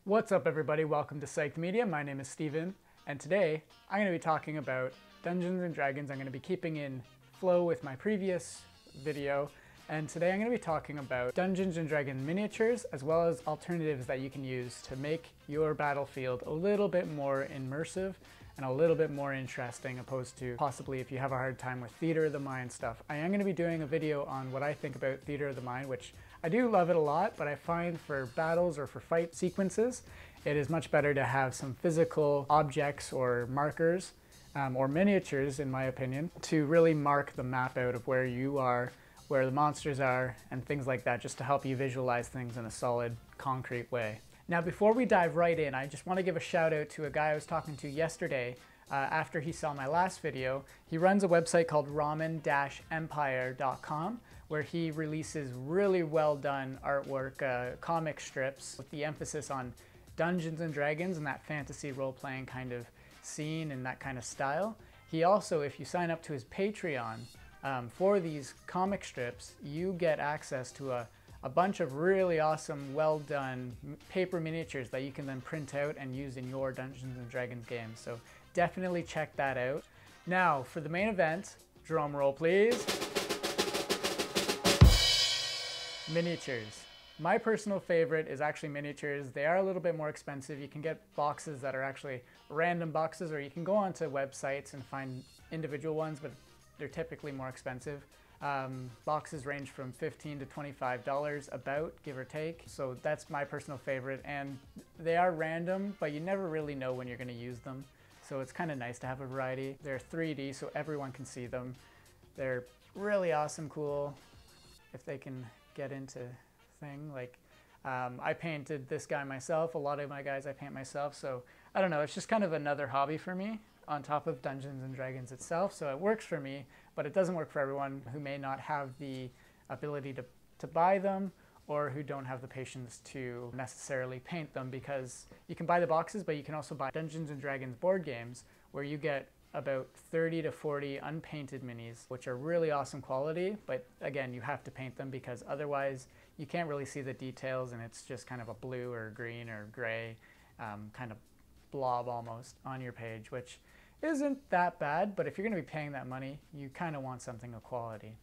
What's up everybody, welcome to Psyched Media. My name is Steven, and today I'm going to be talking about Dungeons and Dragons. I'm going to be keeping in flow with my previous video, and today I'm going to be talking about Dungeons and Dragons miniatures as well as alternatives that you can use to make your battlefield a little bit more immersive and a little bit more interesting, opposed to possibly if you have a hard time with theater of the mind stuff. I am going to be doing a video on what I think about theater of the mind, which I do love it a lot, but I find for battles or for fight sequences, it is much better to have some physical objects or markers or miniatures, in my opinion, to really mark the map out of where you are, where the monsters are, and things like that, just to help you visualize things in a solid, concrete way. Now, before we dive right in, I just want to give a shout out to a guy I was talking to yesterday after he saw my last video. He runs a website called ramen-empire.com, where he releases really well done artwork, comic strips with the emphasis on Dungeons and Dragons and that fantasy role-playing kind of scene and that kind of style. He also, if you sign up to his Patreon for these comic strips, you get access to a bunch of really awesome, well done paper miniatures that you can then print out and use in your Dungeons and Dragons games. So definitely check that out. Now for the main event, drum roll please. Miniatures. My personal favorite is actually miniatures. They are a little bit more expensive. You can get boxes that are actually random boxes, or you can go onto websites and find individual ones, but they're typically more expensive. Boxes range from $15 to $25 about, give or take. So that's my personal favorite, and they are random, but you never really know when you're going to use them. So it's kind of nice to have a variety. They're 3D, so everyone can see them. They're really awesome, cool, if they can get into thing. Like I painted this guy myself. A lot of my guys I paint myself, so I don't know, it's just kind of another hobby for me on top of Dungeons and Dragons itself. So it works for me, but it doesn't work for everyone who may not have the ability to buy them, or who don't have the patience to necessarily paint them, because you can buy the boxes, but you can also buy Dungeons and Dragons board games where you get about 30 to 40 unpainted minis, which are really awesome quality, but again, you have to paint them because otherwise you can't really see the details, and it's just kind of a blue or green or gray kind of blob almost on your page, which isn't that bad, but if you're going to be paying that money, you kind of want something of quality.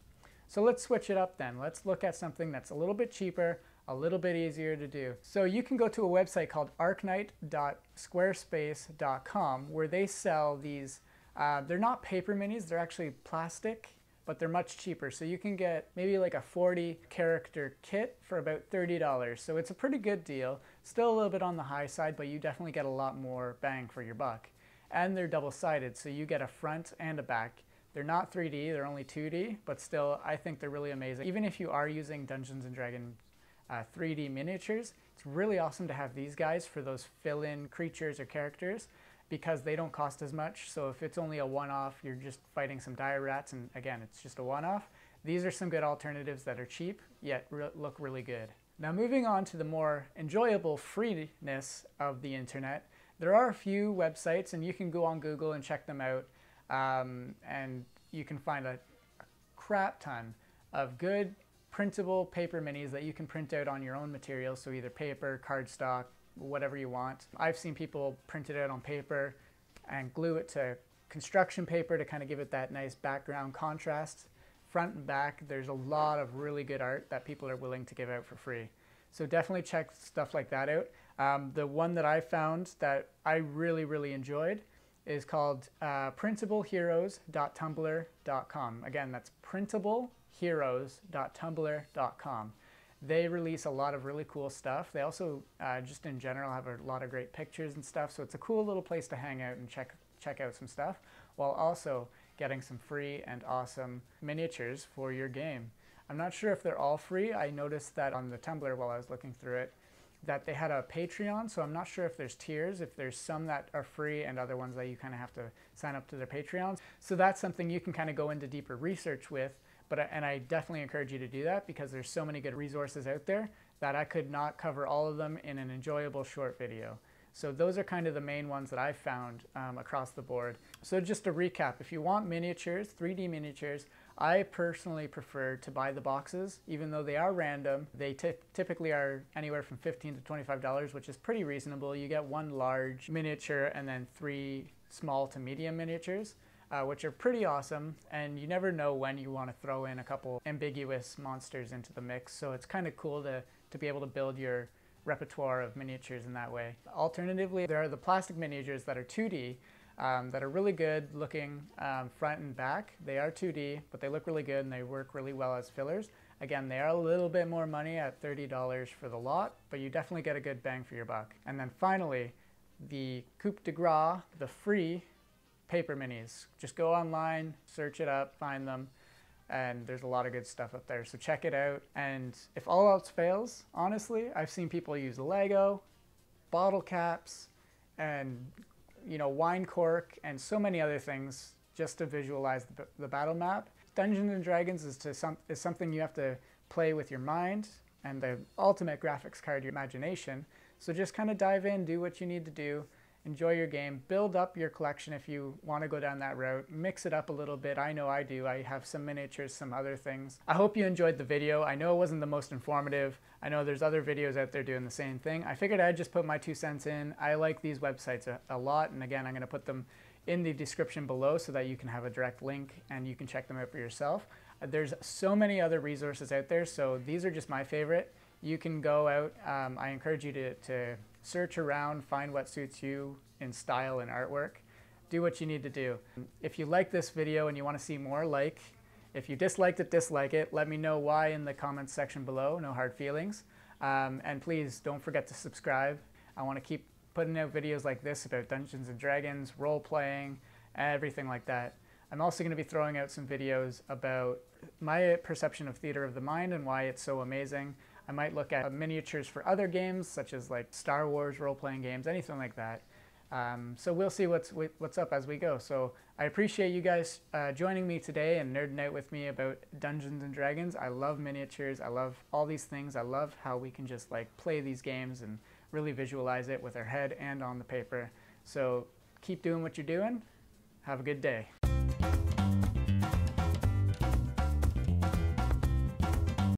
So let's switch it up then. Let's look at something that's a little bit cheaper, a little bit easier to do. So you can go to a website called arknight.squarespace.com, where they sell these, they're not paper minis, they're actually plastic, but they're much cheaper. So you can get maybe like a 40 character kit for about $30. So it's a pretty good deal. Still a little bit on the high side, but you definitely get a lot more bang for your buck. And they're double-sided, so you get a front and a back. They're not 3D, they're only 2D, but still, I think they're really amazing. Even if you are using Dungeons and Dragons 3D miniatures, it's really awesome to have these guys for those fill-in creatures or characters, because they don't cost as much. So if it's only a one-off, you're just fighting some dire rats, and again, it's just a one-off, these are some good alternatives that are cheap, yet look really good. Now moving on to the more enjoyable freeness of the internet, there are a few websites, and you can go on Google and check them out, and you can find a crap ton of good printable paper minis that you can print out on your own materials, so either paper, cardstock, whatever you want. I've seen people print it out on paper and glue it to construction paper to kind of give it that nice background contrast. Front and back, there's a lot of really good art that people are willing to give out for free. So definitely check stuff like that out. The one that I found that I really enjoyed is called printableheroes.tumblr.com. Again, that's printableheroes.tumblr.com. They release a lot of really cool stuff. They also, just in general, have a lot of great pictures and stuff. So it's a cool little place to hang out and check out some stuff, while also getting some free and awesome miniatures for your game. I'm not sure if they're all free. I noticed that on the Tumblr while I was looking through it, that they had a Patreon, so I'm not sure if there's tiers, if there's some that are free and other ones that you kind of have to sign up to their Patreons. So that's something you can kind of go into deeper research with, and I definitely encourage you to do that, because there's so many good resources out there that I could not cover all of them in an enjoyable short video. So those are kind of the main ones that I've found across the board. So just to recap, if you want miniatures, 3D miniatures, I personally prefer to buy the boxes, even though they are random. They typically are anywhere from $15 to $25, which is pretty reasonable. You get one large miniature and then 3 small to medium miniatures, which are pretty awesome, and you never know when you want to throw in a couple ambiguous monsters into the mix, so it's kind of cool to be able to build your repertoire of miniatures in that way. Alternatively, there are the plastic miniatures that are 2D, that are really good looking front and back. They are 2D, but they look really good and they work really well as fillers. Again, they are a little bit more money at $30 for the lot, but you definitely get a good bang for your buck. And then finally, the coup de grace, the free paper minis. Just go online, search it up, find them, and there's a lot of good stuff up there, so check it out. And if all else fails, honestly, I've seen people use Lego, bottle caps, and wine cork, and so many other things just to visualize the battle map. Dungeons and Dragons is something you have to play with your mind, and the ultimate graphics card, your imagination. So just kind of dive in, do what you need to do, enjoy your game, build up your collection if you want to go down that route, mix it up a little bit. I know I do. I have some miniatures, some other things. I hope you enjoyed the video. I know it wasn't the most informative. I know there's other videos out there doing the same thing. I figured I'd just put my 2 cents in. I like these websites a lot, and again, I'm going to put them in the description below so that you can have a direct link and you can check them out for yourself. There's so many other resources out there, so these are just my favorite. You can go out. I encourage you to search around, find what suits you in style and artwork. Do what you need to do. If you like this video and you want to see more, like. If you disliked it, dislike it. Let me know why in the comments section below. No hard feelings. And please don't forget to subscribe. I want to keep putting out videos like this about Dungeons and Dragons, role-playing, everything like that. I'm also going to be throwing out some videos about my perception of theater of the mind and why it's so amazing. I might look at miniatures for other games, such as like Star Wars role-playing games, anything like that. So we'll see what's up as we go. So I appreciate you guys joining me today and nerding out with me about Dungeons and Dragons. I love miniatures. I love all these things. I love how we can just like play these games and really visualize it with our head and on the paper. So keep doing what you're doing. Have a good day.